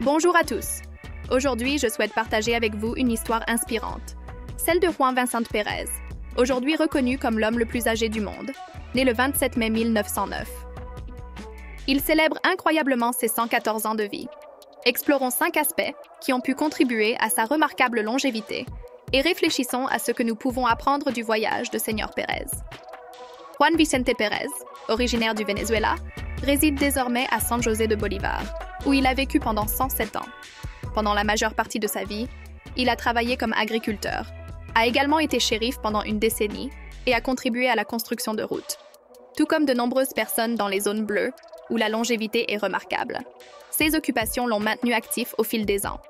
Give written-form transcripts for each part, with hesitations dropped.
Bonjour à tous. Aujourd'hui, je souhaite partager avec vous une histoire inspirante, celle de Juan Vicente Pérez, aujourd'hui reconnu comme l'homme le plus âgé du monde, né le 27 mai 1909. Il célèbre incroyablement ses 114 ans de vie. Explorons 5 aspects qui ont pu contribuer à sa remarquable longévité et réfléchissons à ce que nous pouvons apprendre du voyage de Señor Pérez. Juan Vicente Pérez, originaire du Venezuela, réside désormais à San José de Bolivar, où il a vécu pendant 107 ans. Pendant la majeure partie de sa vie, il a travaillé comme agriculteur, a également été shérif pendant une décennie et a contribué à la construction de routes, tout comme de nombreuses personnes dans les zones bleues, où la longévité est remarquable. Ces occupations l'ont maintenu actif au fil des ans.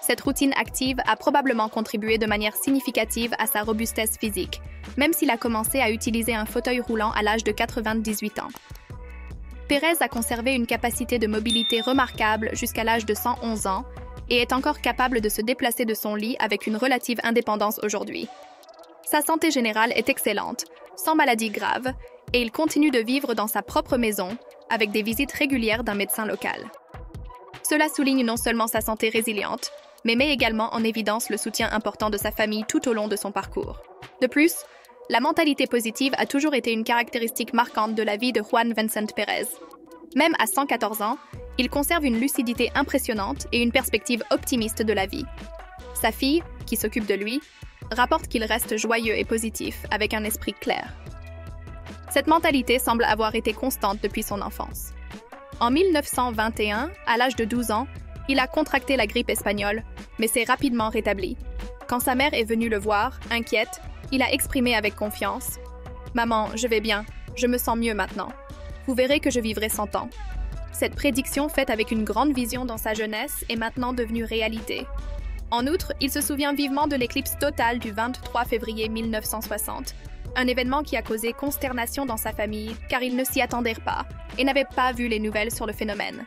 Cette routine active a probablement contribué de manière significative à sa robustesse physique, même s'il a commencé à utiliser un fauteuil roulant à l'âge de 98 ans. Pérez a conservé une capacité de mobilité remarquable jusqu'à l'âge de 111 ans et est encore capable de se déplacer de son lit avec une relative indépendance aujourd'hui. Sa santé générale est excellente, sans maladie grave, et il continue de vivre dans sa propre maison, avec des visites régulières d'un médecin local. Cela souligne non seulement sa santé résiliente, mais met également en évidence le soutien important de sa famille tout au long de son parcours. De plus, la mentalité positive a toujours été une caractéristique marquante de la vie de Juan Vicente Pérez. Même à 114 ans, il conserve une lucidité impressionnante et une perspective optimiste de la vie. Sa fille, qui s'occupe de lui, rapporte qu'il reste joyeux et positif, avec un esprit clair. Cette mentalité semble avoir été constante depuis son enfance. En 1921, à l'âge de 12 ans, il a contracté la grippe espagnole, mais s'est rapidement rétabli. Quand sa mère est venue le voir, inquiète, il a exprimé avec confiance « Maman, je vais bien, je me sens mieux maintenant. Vous verrez que je vivrai 100 ans. » Cette prédiction faite avec une grande vision dans sa jeunesse est maintenant devenue réalité. En outre, il se souvient vivement de l'éclipse totale du 23 février 1960, un événement qui a causé consternation dans sa famille car ils ne s'y attendaient pas et n'avaient pas vu les nouvelles sur le phénomène.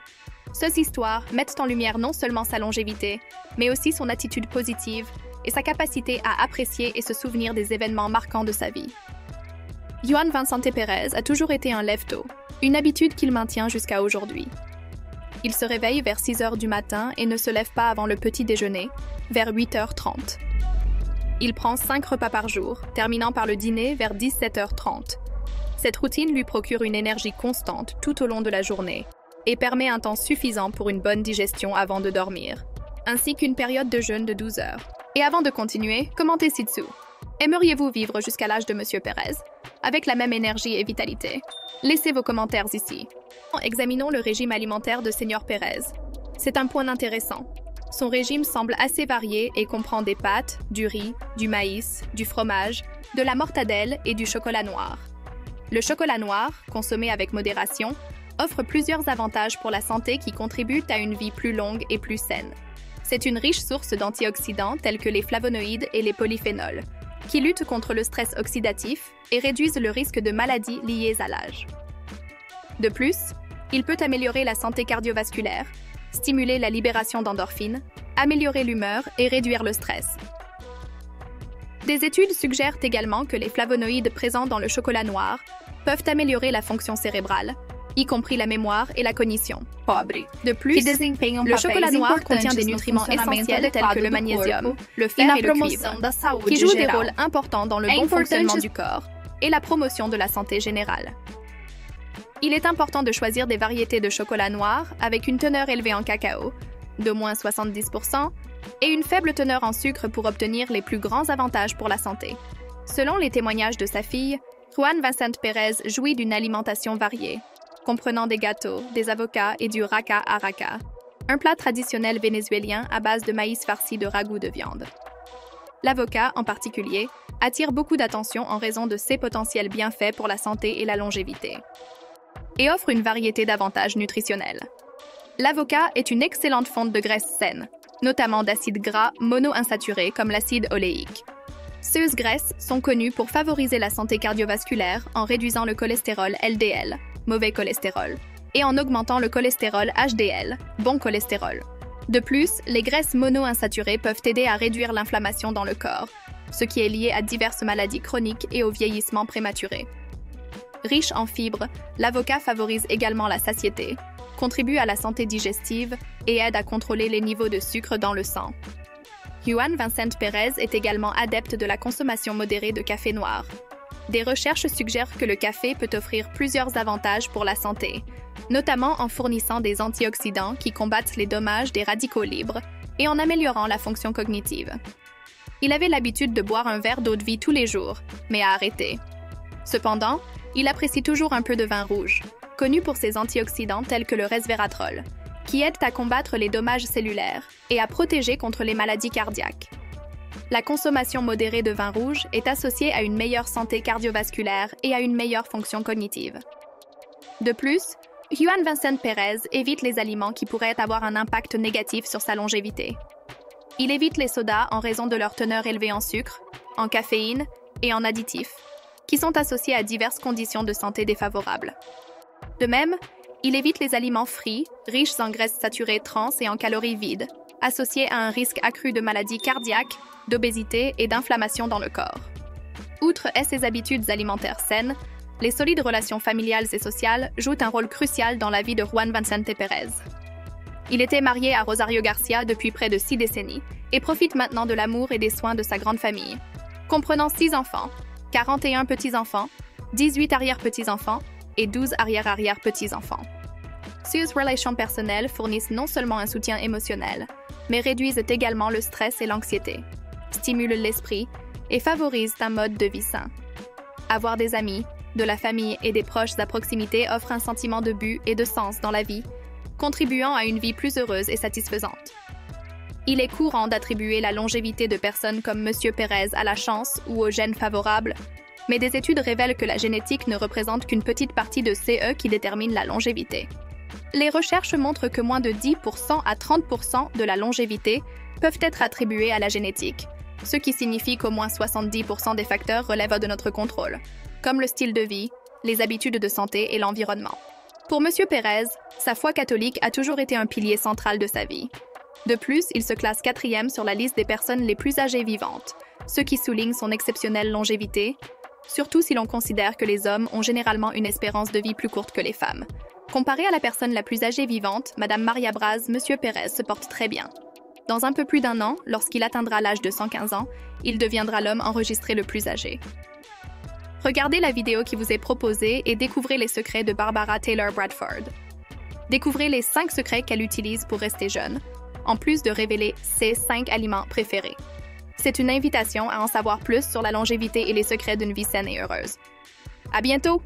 Ces histoires mettent en lumière non seulement sa longévité, mais aussi son attitude positive et sa capacité à apprécier et se souvenir des événements marquants de sa vie. Juan Vicente Pérez a toujours été un lève-tôt, une habitude qu'il maintient jusqu'à aujourd'hui. Il se réveille vers 6 heures du matin et ne se lève pas avant le petit déjeuner, vers 8h30. Il prend 5 repas par jour, terminant par le dîner vers 17h30. Cette routine lui procure une énergie constante tout au long de la journée et permet un temps suffisant pour une bonne digestion avant de dormir, ainsi qu'une période de jeûne de 12 heures. Et avant de continuer, commentez ci-dessous. Aimeriez-vous vivre jusqu'à l'âge de Monsieur Pérez, avec la même énergie et vitalité? Laissez vos commentaires ici. Examinons le régime alimentaire de Señor Pérez. C'est un point intéressant. Son régime semble assez varié et comprend des pâtes, du riz, du maïs, du fromage, de la mortadelle et du chocolat noir. Le chocolat noir, consommé avec modération, offre plusieurs avantages pour la santé qui contribuent à une vie plus longue et plus saine. C'est une riche source d'antioxydants tels que les flavonoïdes et les polyphénols, qui luttent contre le stress oxydatif et réduisent le risque de maladies liées à l'âge. De plus, il peut améliorer la santé cardiovasculaire, stimuler la libération d'endorphines, améliorer l'humeur et réduire le stress. Des études suggèrent également que les flavonoïdes présents dans le chocolat noir peuvent améliorer la fonction cérébrale, y compris la mémoire et la cognition. De plus, le chocolat noir contient des nutriments essentiels tels que le magnésium, le fer et le cuivre, qui jouent des rôles importants dans le bon fonctionnement du corps et la promotion de la santé générale. Il est important de choisir des variétés de chocolat noir avec une teneur élevée en cacao, d'au moins 70%, et une faible teneur en sucre pour obtenir les plus grands avantages pour la santé. Selon les témoignages de sa fille, Juan Vicente Pérez jouit d'une alimentation variée, comprenant des gâteaux, des avocats et du raca araca, un plat traditionnel vénézuélien à base de maïs farci de ragoût de viande. L'avocat, en particulier, attire beaucoup d'attention en raison de ses potentiels bienfaits pour la santé et la longévité, et offre une variété d'avantages nutritionnels. L'avocat est une excellente fonte de graisses saines, notamment d'acides gras monoinsaturés comme l'acide oléique. Ces graisses sont connues pour favoriser la santé cardiovasculaire en réduisant le cholestérol LDL, mauvais cholestérol, et en augmentant le cholestérol HDL, bon cholestérol. De plus, les graisses monoinsaturées peuvent aider à réduire l'inflammation dans le corps, ce qui est lié à diverses maladies chroniques et au vieillissement prématuré. Riche en fibres, l'avocat favorise également la satiété, contribue à la santé digestive et aide à contrôler les niveaux de sucre dans le sang. Juan Vincent Pérez est également adepte de la consommation modérée de café noir. Des recherches suggèrent que le café peut offrir plusieurs avantages pour la santé, notamment en fournissant des antioxydants qui combattent les dommages des radicaux libres et en améliorant la fonction cognitive. Il avait l'habitude de boire un verre d'eau de vie tous les jours, mais a arrêté. Cependant, il apprécie toujours un peu de vin rouge, connu pour ses antioxydants tels que le resveratrol, qui aident à combattre les dommages cellulaires et à protéger contre les maladies cardiaques. La consommation modérée de vin rouge est associée à une meilleure santé cardiovasculaire et à une meilleure fonction cognitive. De plus, Juan Vincent Pérez évite les aliments qui pourraient avoir un impact négatif sur sa longévité. Il évite les sodas en raison de leur teneur élevée en sucre, en caféine et en additifs, qui sont associés à diverses conditions de santé défavorables. De même, il évite les aliments frits, riches en graisses saturées trans et en calories vides, associés à un risque accru de maladies cardiaques, d'obésité et d'inflammation dans le corps. Outre ses habitudes alimentaires saines, les solides relations familiales et sociales jouent un rôle crucial dans la vie de Juan Vicente Pérez. Il était marié à Rosario Garcia depuis près de 6 décennies et profite maintenant de l'amour et des soins de sa grande famille, comprenant 6 enfants, 41 petits-enfants, 18 arrière-petits-enfants et 12 arrière-arrière-petits-enfants. Ces relations personnelles fournissent non seulement un soutien émotionnel, mais réduisent également le stress et l'anxiété, stimulent l'esprit et favorisent un mode de vie sain. Avoir des amis, de la famille et des proches à proximité offre un sentiment de but et de sens dans la vie, contribuant à une vie plus heureuse et satisfaisante. Il est courant d'attribuer la longévité de personnes comme M. Pérez à la chance ou aux gènes favorables, mais des études révèlent que la génétique ne représente qu'une petite partie de CE qui détermine la longévité. Les recherches montrent que moins de 10% à 30% de la longévité peuvent être attribuées à la génétique, ce qui signifie qu'au moins 70% des facteurs relèvent de notre contrôle, comme le style de vie, les habitudes de santé et l'environnement. Pour M. Pérez, sa foi catholique a toujours été un pilier central de sa vie. De plus, il se classe 4e sur la liste des personnes les plus âgées vivantes, ce qui souligne son exceptionnelle longévité, surtout si l'on considère que les hommes ont généralement une espérance de vie plus courte que les femmes. Comparé à la personne la plus âgée vivante, Madame Maria Braz, M. Pérez se porte très bien. Dans un peu plus d'1 an, lorsqu'il atteindra l'âge de 115 ans, il deviendra l'homme enregistré le plus âgé. Regardez la vidéo qui vous est proposée et découvrez les secrets de Barbara Taylor Bradford. Découvrez les 5 secrets qu'elle utilise pour rester jeune, en plus de révéler ses 5 aliments préférés. C'est une invitation à en savoir plus sur la longévité et les secrets d'une vie saine et heureuse. À bientôt!